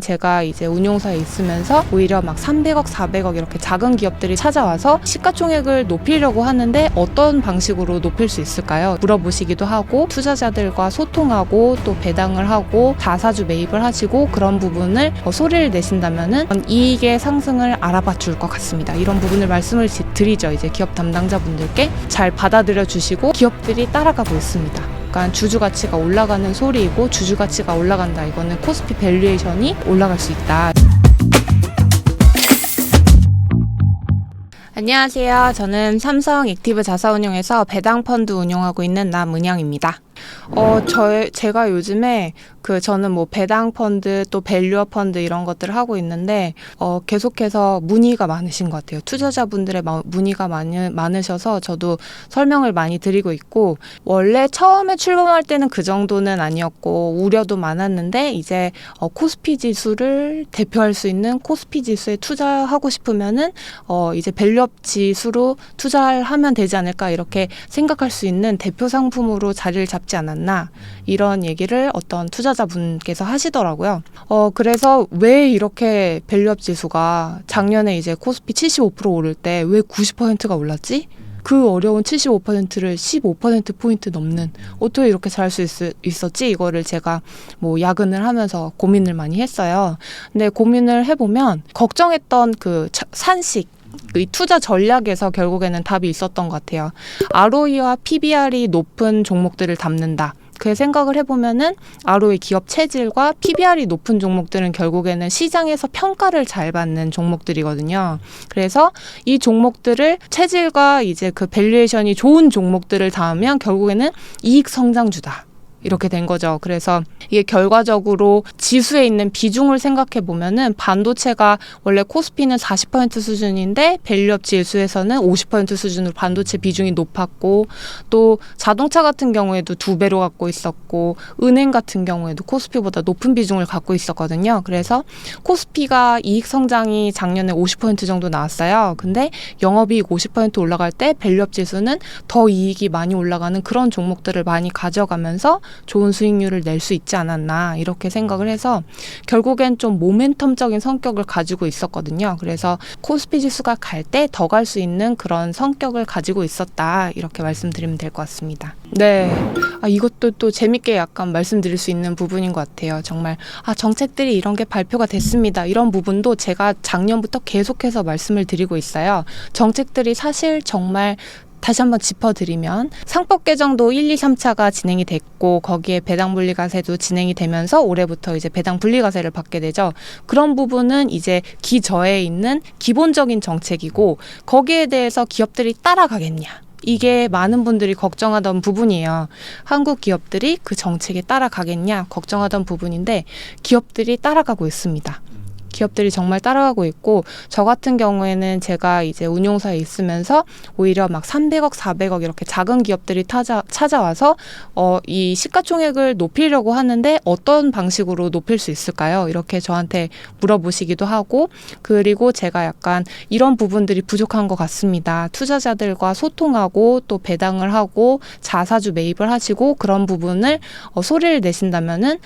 제가 이제 운용사에 있으면서 오히려 막 300억, 400억 이렇게 작은 기업들이 찾아와서 시가총액을 높이려고 하는데 어떤 방식으로 높일 수 있을까요? 물어보시기도 하고 투자자들과 소통하고 또 배당을 하고 자사주 매입을 하시고 그런 부분을 소리를 내신다면은 이익의 상승을 알아봐 줄 것 같습니다. 이런 부분을 말씀을 드리죠. 이제 기업 담당자분들께 잘 받아들여 주시고 기업들이 따라가고 있습니다. 약간 주주 가치가 올라가는 소리이고 주주 가치가 올라간다. 이거는 코스피 밸류에이션이 올라갈 수 있다. 안녕하세요. 저는 삼성 액티브 자사운용에서 배당 펀드 운용하고 있는 남은영입니다. 제가 요즘에 저는 뭐 배당 펀드 또 밸류어 펀드 이런 것들을 하고 있는데 계속해서 문의가 많으신 것 같아요. 투자자분들의 문의가 많으셔서 저도 설명을 많이 드리고 있고, 원래 처음에 출범할 때는 그 정도는 아니었고 우려도 많았는데 이제 코스피 지수를 대표할 수 있는 코스피 지수에 투자하고 싶으면은 이제 밸류업 지수로 투자를 하면 되지 않을까 이렇게 생각할 수 있는 대표 상품으로 자리를 잡지 않았나, 이런 얘기를 어떤 투자자분께서 하시더라고요. 그래서 왜 이렇게 밸류업 지수가 작년에 이제 코스피 75% 오를 때 왜 90%가 올랐지? 그 어려운 75%를 15%포인트 넘는, 어떻게 이렇게 잘할 수 있었지? 이거를 제가 뭐 야근을 하면서 고민을 많이 했어요. 근데 고민을 해보면 걱정했던 산식, 이 투자 전략에서 결국에는 답이 있었던 것 같아요. ROE와 PBR이 높은 종목들을 담는다. 그 생각을 해보면은 ROE 기업 체질과 PBR이 높은 종목들은 결국에는 시장에서 평가를 잘 받는 종목들이거든요. 그래서 이 종목들을 체질과 이제 밸류에이션이 좋은 종목들을 담으면 결국에는 이익 성장주다. 이렇게 된 거죠. 그래서 이게 결과적으로 지수에 있는 비중을 생각해 보면은 반도체가 원래 코스피는 40% 수준인데 밸류업 지수에서는 50% 수준으로 반도체 비중이 높았고, 또 자동차 같은 경우에도 2배로 갖고 있었고, 은행 같은 경우에도 코스피보다 높은 비중을 갖고 있었거든요. 그래서 코스피가 이익 성장이 작년에 50% 정도 나왔어요. 근데 영업이익 50% 올라갈 때 밸류업 지수는 더 이익이 많이 올라가는 그런 종목들을 많이 가져가면서 좋은 수익률을 낼 수 있지 않았나, 이렇게 생각을 해서 결국엔 좀 모멘텀적인 성격을 가지고 있었거든요. 그래서 코스피 지수가 갈 때 더 갈 수 있는 그런 성격을 가지고 있었다, 이렇게 말씀드리면 될 것 같습니다. 네, 이것도 또 재밌게 약간 말씀드릴 수 있는 부분인 것 같아요. 정말 정책들이 이런 게 발표가 됐습니다. 이런 부분도 제가 작년부터 계속해서 말씀을 드리고 있어요. 정책들이 사실 정말 다시 한번 짚어드리면 상법 개정도 1, 2, 3차가 진행이 됐고, 거기에 배당 분리과세도 진행이 되면서 올해부터 이제 배당 분리과세를 받게 되죠. 그런 부분은 이제 기저에 있는 기본적인 정책이고, 거기에 대해서 기업들이 따라가겠냐, 이게 많은 분들이 걱정하던 부분이에요. 한국 기업들이 그 정책에 따라가겠냐 걱정하던 부분인데 기업들이 따라가고 있습니다. 기업들이 정말 따라가고 있고, 저 같은 경우에는 제가 이제 운용사에 있으면서 오히려 막 300억, 400억 이렇게 작은 기업들이 찾아와서 이 시가총액을 높이려고 하는데 어떤 방식으로 높일 수 있을까요? 이렇게 저한테 물어보시기도 하고, 그리고 제가 약간 이런 부분들이 부족한 것 같습니다. 투자자들과 소통하고 또 배당을 하고 자사주 매입을 하시고 그런 부분을 소리를 내신다면은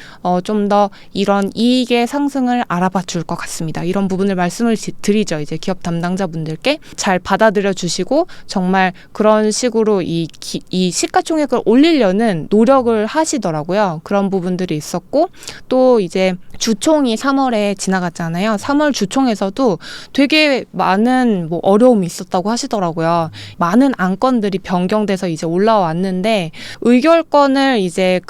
좀 더 이런 이익의 상승을 알아봐 줄 것 같습니다. 이런 부분을 말씀을 드리죠. 이제 기업 담당자분들께 잘 받아들여 주시고 정말 그런 식으로 이 시가총액을 올리려는 노력을 하시더라고요. 그런 부분들이 있었고, 또 이제 주총이 3월에 지나갔잖아요. 3월 주총에서도 되게 많은 어려움이 있었다고 하시더라고요. 많은 안건들이 변경돼서 이제 올라왔는데, 의결권을 이제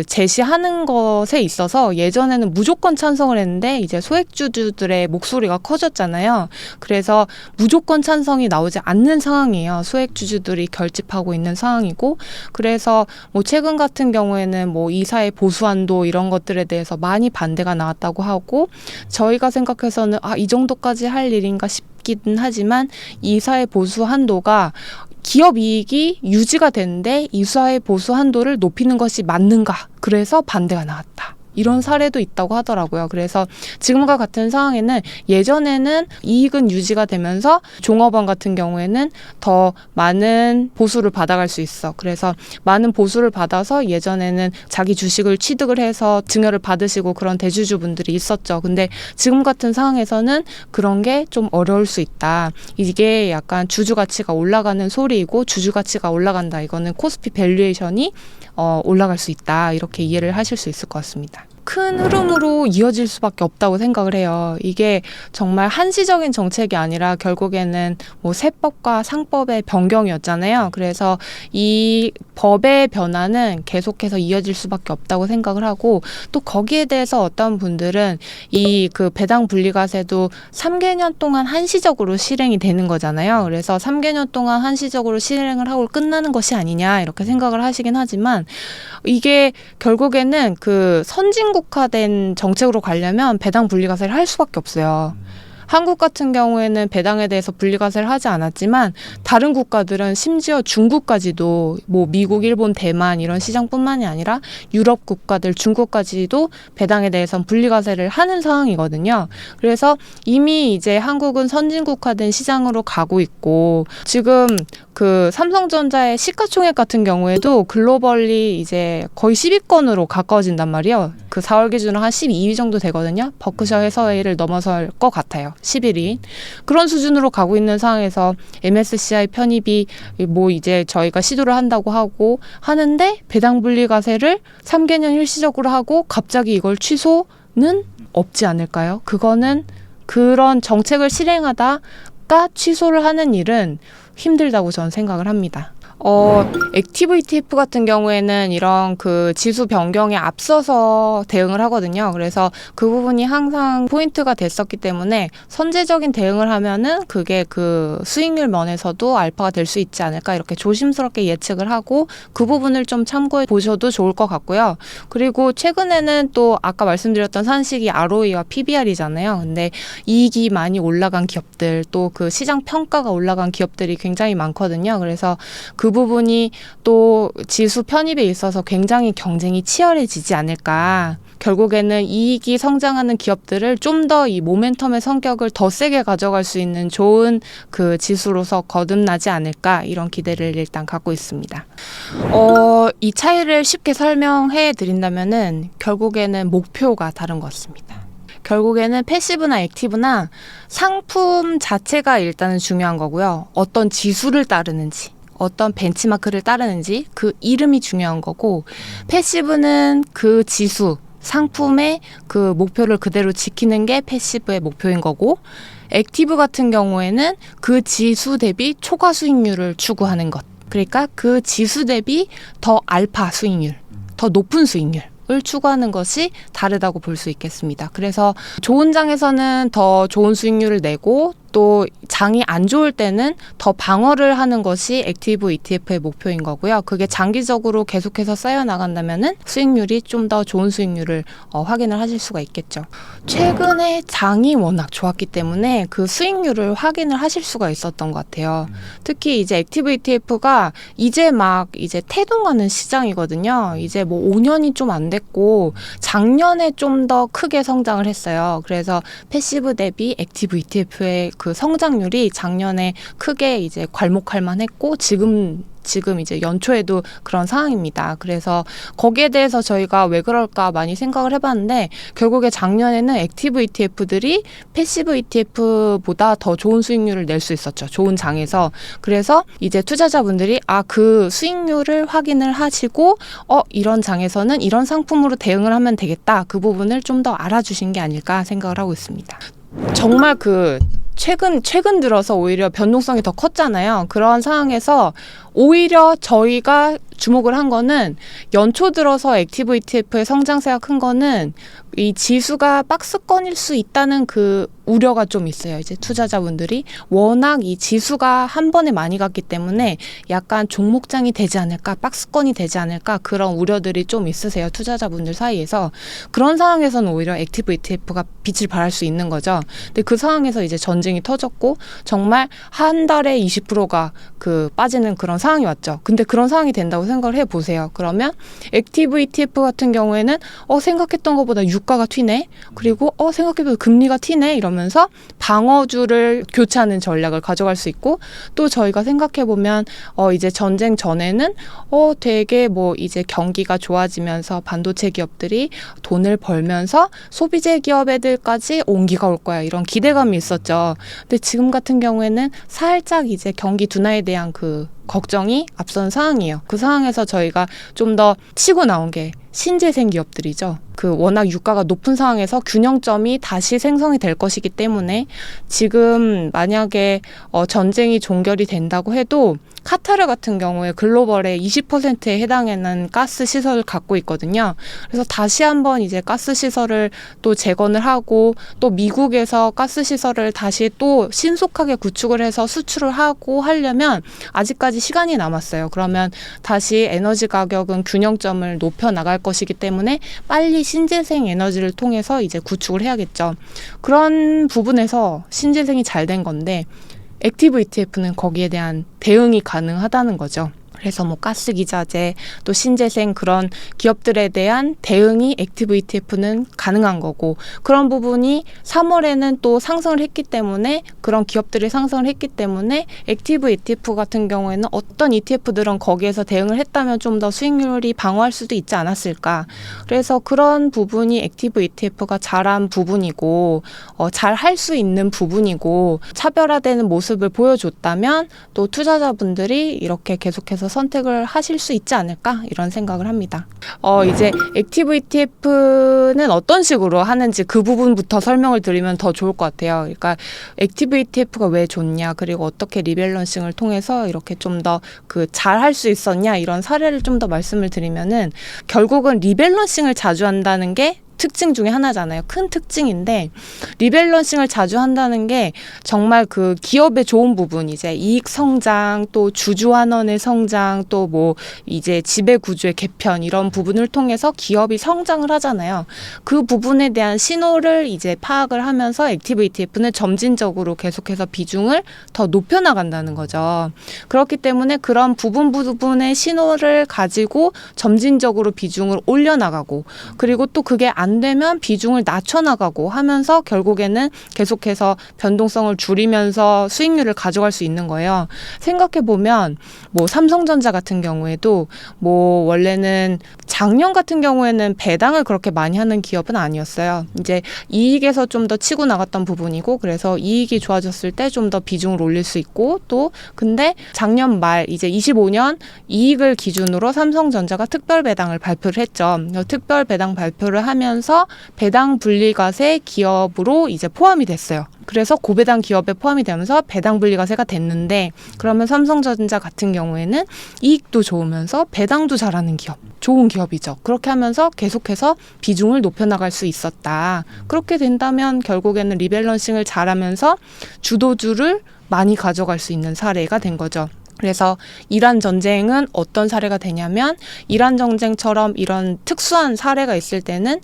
제시하는 것에 있어서 예전에는 무조건 찬성을 했는데 이제 소액주주들의 목소리가 커졌잖아요. 그래서 무조건 찬성이 나오지 않는 상황이에요. 소액주주들이 결집하고 있는 상황이고, 그래서 최근 같은 경우에는 이사의 보수한도 이런 것들에 대해서 많이 반대가 나왔다고 하고, 저희가 생각해서는 이 정도까지 할 일인가 싶기는 하지만 이사의 보수 한도가 기업 이익이 유지가 되는데 이사의 보수 한도를 높이는 것이 맞는가? 그래서 반대가 나왔다. 이런 사례도 있다고 하더라고요. 그래서 지금과 같은 상황에는 예전에는 이익은 유지가 되면서 종업원 같은 경우에는 더 많은 보수를 받아갈 수 있어. 그래서 많은 보수를 받아서 예전에는 자기 주식을 취득을 해서 증여를 받으시고 그런 대주주분들이 있었죠. 근데 지금 같은 상황에서는 그런 게 좀 어려울 수 있다. 이게 약간 주주 가치가 올라가는 소리이고 주주 가치가 올라간다. 이거는 코스피 밸류에이션이 올라갈 수 있다. 이렇게 이해를 하실 수 있을 것 같습니다. 큰 흐름으로 이어질 수밖에 없다고 생각을 해요. 이게 정말 한시적인 정책이 아니라 결국에는 뭐 세법과 상법의 변경이었잖아요. 그래서 이 법의 변화는 계속해서 이어질 수밖에 없다고 생각을 하고 또 거기에 대해서 어떤 분들은 이 그 배당 분리과세도 3개년 동안 한시적으로 실행이 되는 거잖아요. 그래서 3개년 동안 한시적으로 실행을 하고 끝나는 것이 아니냐 이렇게 생각을 하시긴 하지만 이게 결국에는 그 선진국화된 정책으로 가려면 배당 분리과세를 할 수밖에 없어요. 한국 같은 경우에는 배당에 대해서 분리과세를 하지 않았지만 다른 국가들은 심지어 중국까지도 뭐 미국, 일본, 대만 이런 시장뿐만이 아니라 유럽 국가들, 중국까지도 배당에 대해서는 분리과세를 하는 상황이거든요. 그래서 이미 이제 한국은 선진국화된 시장으로 가고 있고 지금 그 삼성전자의 시가총액 같은 경우에도 글로벌리 이제 거의 10위권으로 가까워진단 말이에요. 그 4월 기준으로 한 12위 정도 되거든요. 버크셔 해서웨이를 넘어설 것 같아요. 11위. 그런 수준으로 가고 있는 상황에서 MSCI 편입이 뭐 이제 저희가 시도를 한다고 하고 하는데 배당 분리과세를 3개년 일시적으로 하고 갑자기 이걸 취소는 없지 않을까요? 그거는 그런 정책을 실행하다가 취소를 하는 일은 힘들다고 저는 생각을 합니다. 액티브 ETF 같은 경우에는 이런 그 지수 변경에 앞서서 대응을 하거든요. 그래서 그 부분이 항상 포인트가 됐었기 때문에 선제적인 대응을 하면은 그게 그 수익률 면에서도 알파가 될 수 있지 않을까 이렇게 조심스럽게 예측을 하고 그 부분을 좀 참고해 보셔도 좋을 것 같고요. 그리고 최근에는 또 아까 말씀드렸던 산식이 ROE와 PBR이잖아요. 근데 이익이 많이 올라간 기업들 또 그 시장 평가가 올라간 기업들이 굉장히 많거든요. 그래서 그 부분이 또 지수 편입에 있어서 굉장히 경쟁이 치열해지지 않을까. 결국에는 이익이 성장하는 기업들을 좀 더 이 모멘텀의 성격을 더 세게 가져갈 수 있는 좋은 그 지수로서 거듭나지 않을까 이런 기대를 일단 갖고 있습니다. 이 차이를 쉽게 설명해 드린다면은 결국에는 목표가 다른 것 같습니다. 결국에는 패시브나 액티브나 상품 자체가 일단은 중요한 거고요. 어떤 지수를 따르는지 어떤 벤치마크를 따르는지 그 이름이 중요한 거고 패시브는 그 지수, 상품의 그 목표를 그대로 지키는 게 패시브의 목표인 거고 액티브 같은 경우에는 그 지수 대비 초과 수익률을 추구하는 것. 그러니까 그 지수 대비 더 알파 수익률, 더 높은 수익률. 을 추구하는 것이 다르다고 볼 수 있겠습니다. 그래서 좋은 장에서는 더 좋은 수익률을 내고 또 장이 안 좋을 때는 더 방어를 하는 것이 액티브 ETF의 목표인 거고요. 그게 장기적으로 계속해서 쌓여 나간다면은 수익률이 좀 더 좋은 수익률을 확인을 하실 수가 있겠죠. 최근에 장이 워낙 좋았기 때문에 그 수익률을 확인을 하실 수가 있었던 것 같아요. 특히 이제 액티브 ETF가 이제 막 이제 태동하는 시장이거든요. 이제 뭐 5년이 좀 안 됐고 작년에 좀 더 크게 성장을 했어요. 그래서 패시브 대비 액티브 ETF의 그 성장률이 작년에 크게 이제 괄목할 만했고 지금 이제 연초에도 그런 상황입니다. 그래서 거기에 대해서 저희가 왜 그럴까 많이 생각을 해봤는데 결국에 작년에는 액티브 ETF들이 패시브 ETF보다 더 좋은 수익률을 낼 수 있었죠. 좋은 장에서. 그래서 이제 투자자분들이 그 수익률을 확인을 하시고 이런 장에서는 이런 상품으로 대응을 하면 되겠다. 그 부분을 좀 더 알아주신 게 아닐까 생각을 하고 있습니다. 정말 최근 들어서 오히려 변동성이 더 컸잖아요. 그런 상황에서 오히려 저희가 주목을 한 거는 연초 들어서 액티브 ETF의 성장세가 큰 거는 이 지수가 박스권일 수 있다는 그 우려가 좀 있어요. 이제 투자자분들이 워낙 이 지수가 한 번에 많이 갔기 때문에 약간 종목장이 되지 않을까, 박스권이 되지 않을까 그런 우려들이 좀 있으세요. 투자자분들 사이에서. 그런 상황에서는 오히려 액티브 ETF가 빛을 발할 수 있는 거죠. 근데 그 상황에서 이제 전쟁이 터졌고 정말 한 달에 20%가 그 빠지는 그런 상황 상황이 왔죠. 근데 그런 상황이 된다고 생각을 해보세요. 그러면 액티브 ETF 같은 경우에는 생각했던 것보다 유가가 튀네. 그리고 생각해보다 금리가 튀네. 이러면서 방어주를 교체하는 전략을 가져갈 수 있고, 또 저희가 생각해보면 이제 전쟁 전에는 되게 뭐 이제 경기가 좋아지면서 반도체 기업들이 돈을 벌면서 소비재 기업 애들까지 온기가 올 거야, 이런 기대감이 있었죠. 근데 지금 같은 경우에는 살짝 이제 경기 둔화에 대한 그 걱정이 앞선 상황이에요. 그 상황에서 저희가 좀 더 치고 나온 게 신재생 기업들이죠. 그 워낙 유가가 높은 상황에서 균형점이 다시 생성이 될 것이기 때문에 지금 만약에 전쟁이 종결이 된다고 해도 카타르 같은 경우에 글로벌의 20%에 해당하는 가스 시설을 갖고 있거든요. 그래서 다시 한번 이제 가스 시설을 또 재건을 하고, 또 미국에서 가스 시설을 다시 또 신속하게 구축을 해서 수출을 하고 하려면 아직까지 시간이 남았어요. 그러면 다시 에너지 가격은 균형점을 높여 나갈 것이기 때문에 빨리 신재생 에너지를 통해서 이제 구축을 해야겠죠. 그런 부분에서 신재생이 잘 된 건데, 액티브 ETF는 거기에 대한 대응이 가능하다는 거죠. 그래서 뭐 가스 기자재, 또 신재생 그런 기업들에 대한 대응이 액티브 ETF는 가능한 거고, 그런 부분이 3월에는 또 상승을 했기 때문에, 그런 기업들이 상승을 했기 때문에 액티브 ETF 같은 경우에는 어떤 ETF들은 거기에서 대응을 했다면 좀 더 수익률이 방어할 수도 있지 않았을까. 그래서 그런 부분이 액티브 ETF가 잘한 부분이고, 잘 할 수 있는 부분이고, 차별화되는 모습을 보여줬다면 또 투자자분들이 이렇게 계속해서 선택을 하실 수 있지 않을까, 이런 생각을 합니다. 이제 액티브 ETF는 어떤 식으로 하는지 그 부분부터 설명을 드리면 더 좋을 것 같아요. 그러니까 액티브 ETF가 왜 좋냐, 그리고 어떻게 리밸런싱을 통해서 이렇게 좀 더 그 잘 할 수 있었냐, 이런 사례를 좀 더 말씀을 드리면은, 결국은 리밸런싱을 자주 한다는 게 특징 중에 하나잖아요. 큰 특징인데, 리밸런싱을 자주 한다는 게 정말 그 기업의 좋은 부분, 이제 이익 성장, 또 주주 환원의 성장, 또 뭐 이제 지배 구조의 개편, 이런 부분을 통해서 기업이 성장을 하잖아요. 그 부분에 대한 신호를 이제 파악을 하면서 액티브 ETF는 점진적으로 계속해서 비중을 더 높여 나간다는 거죠. 그렇기 때문에 그런 부분의 신호를 가지고 점진적으로 비중을 올려 나가고, 그리고 또 그게 안 되면 비중을 낮춰나가고 하면서 결국에는 계속해서 변동성을 줄이면서 수익률을 가져갈 수 있는 거예요. 생각해보면 뭐 삼성전자 같은 경우에도 뭐 원래는 작년 같은 경우에는 배당을 그렇게 많이 하는 기업은 아니었어요. 이제 이익에서 좀 더 치고 나갔던 부분이고, 그래서 이익이 좋아졌을 때 좀 더 비중을 올릴 수 있고, 또 근데 작년 말 이제 25년 이익을 기준으로 삼성전자가 특별 배당을 발표를 했죠. 특별 배당 발표를 하면서 배당 분리과세 기업으로 이제 포함이 됐어요. 그래서 고배당 기업에 포함이 되면서 배당 분리과세가 됐는데, 그러면 삼성전자 같은 경우에는 이익도 좋으면서 배당도 잘하는 기업, 좋은 기업이죠. 그렇게 하면서 계속해서 비중을 높여나갈 수 있었다. 그렇게 된다면 결국에는 리밸런싱을 잘하면서 주도주를 많이 가져갈 수 있는 사례가 된 거죠. 그래서 이란 전쟁은 어떤 사례가 되냐면, 이란 전쟁처럼 이런 특수한 사례가 있을 때는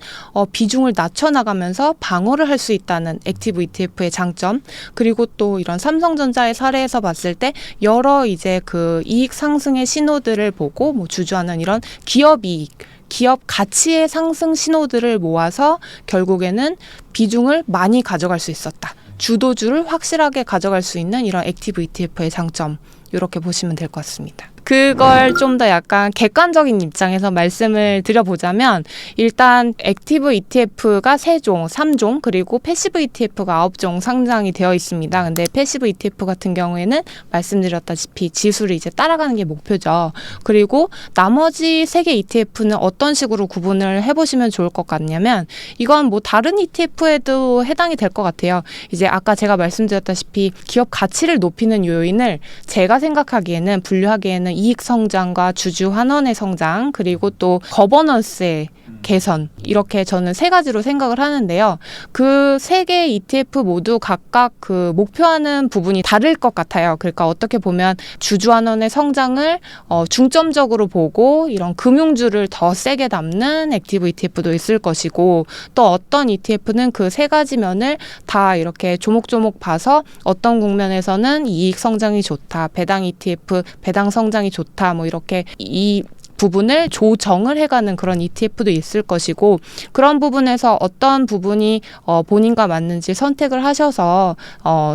비중을 낮춰나가면서 방어를 할 수 있다는 액티브 ETF의 장점, 그리고 또 이런 삼성전자의 사례에서 봤을 때 여러 이제 그 이익 상승의 신호들을 보고, 뭐 주주하는 이런 기업 이익, 기업 가치의 상승 신호들을 모아서 결국에는 비중을 많이 가져갈 수 있었다. 주도주를 확실하게 가져갈 수 있는 이런 액티브 ETF의 장점, 이렇게 보시면 될 것 같습니다. 그걸 좀 더 약간 객관적인 입장에서 말씀을 드려보자면, 일단 액티브 ETF가 3종, 3종, 그리고 패시브 ETF가 9종 상장이 되어 있습니다. 근데 패시브 ETF 같은 경우에는 말씀드렸다시피 지수를 이제 따라가는 게 목표죠. 그리고 나머지 3개 ETF는 어떤 식으로 구분을 해보시면 좋을 것 같냐면, 이건 뭐 다른 ETF에도 해당이 될 것 같아요. 이제 아까 제가 말씀드렸다시피 기업 가치를 높이는 요인을 제가 생각하기에는, 분류하기에는 이익 성장과 주주 환원의 성장, 그리고 또 거버넌스의 개선 이렇게 저는 세 가지로 생각을 하는데요. 그 세 개의 ETF 모두 각각 그 목표하는 부분이 다를 것 같아요. 그러니까 어떻게 보면 주주환원의 성장을 중점적으로 보고 이런 금융주를 더 세게 담는 액티브 ETF도 있을 것이고 또 어떤 ETF는 그 세 가지 면을 다 이렇게 조목조목 봐서 어떤 국면에서는 이익 성장이 좋다, 배당 ETF, 배당 성장이 좋다, 뭐 이렇게 이 부분을 조정을 해가는 그런 ETF도 있을 것이고 그런 부분에서 어떤 부분이 본인과 맞는지 선택을 하셔서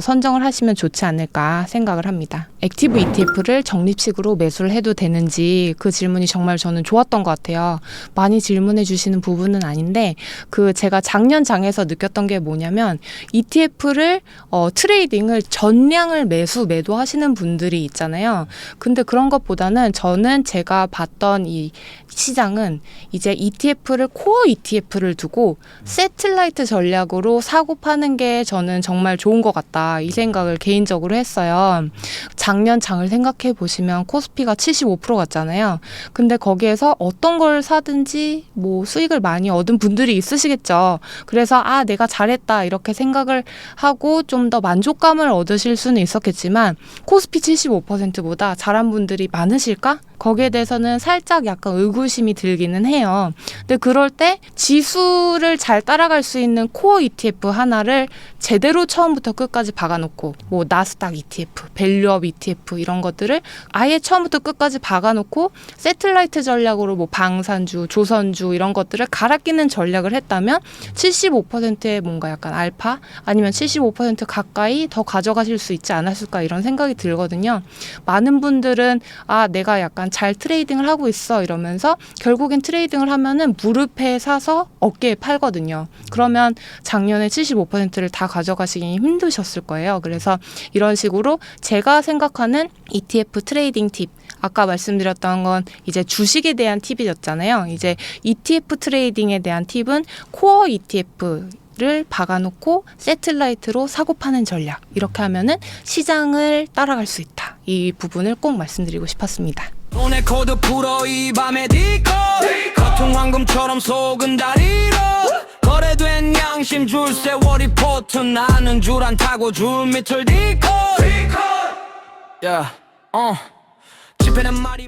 선정을 하시면 좋지 않을까 생각을 합니다. 액티브 ETF를 적립식으로 매수를 해도 되는지 그 질문이 정말 저는 좋았던 것 같아요. 많이 질문해 주시는 부분은 아닌데 그 제가 작년 장에서 느꼈던 게 뭐냐면 ETF를 트레이딩을 전량을 매도하시는 분들이 있잖아요. 근데 그런 것보다는 저는 제가 봤던 이 시장은 이제 ETF를 코어 ETF를 두고 세틀라이트 전략으로 사고 파는 게 저는 정말 좋은 것 같다 이 생각을 개인적으로 했어요. 작년 장을 생각해 보시면 코스피가 75% 갔잖아요. 근데 거기에서 어떤 걸 사든지 뭐 수익을 많이 얻은 분들이 있으시겠죠. 그래서 내가 잘했다 이렇게 생각을 하고 좀 더 만족감을 얻으실 수는 있었겠지만 코스피 75%보다 잘한 분들이 많으실까? 거기에 대해서는 살짝 약간 의구심이 들기는 해요. 근데 그럴 때 지수를 잘 따라갈 수 있는 코어 ETF 하나를 제대로 처음부터 끝까지 박아놓고 뭐 나스닥 ETF, 밸류업 ETF 이런 것들을 아예 처음부터 끝까지 박아놓고 세틀라이트 전략으로 뭐 방산주, 조선주 이런 것들을 갈아 끼는 전략을 했다면 75%의 뭔가 약간 알파 아니면 75% 가까이 더 가져가실 수 있지 않았을까 이런 생각이 들거든요. 많은 분들은 내가 약간 잘 트레이딩을 하고 있어 이러면서 결국엔 트레이딩을 하면은 무릎에 사서 어깨에 팔거든요. 그러면 작년에 75%를 다 가져가시기 힘드셨을 거예요. 그래서 이런 식으로 제가 생각하는 ETF 트레이딩 팁 아까 말씀드렸던 건 이제 주식에 대한 팁이었잖아요. 이제 ETF 트레이딩에 대한 팁은 코어 ETF 를 박아놓고 세틀라이트로 사고 파는 전략 이렇게 하면은 시장을 따라갈 수 있다. 이 부분을 꼭 말씀드리고 싶었습니다. 오늘 코드 풀어 이 밤에 디코 같은 황금처럼 속은 다리로 거래된 양심 줄 세월이 포트 나는 줄 안 타고 줄 밑을 디코 집에는 말이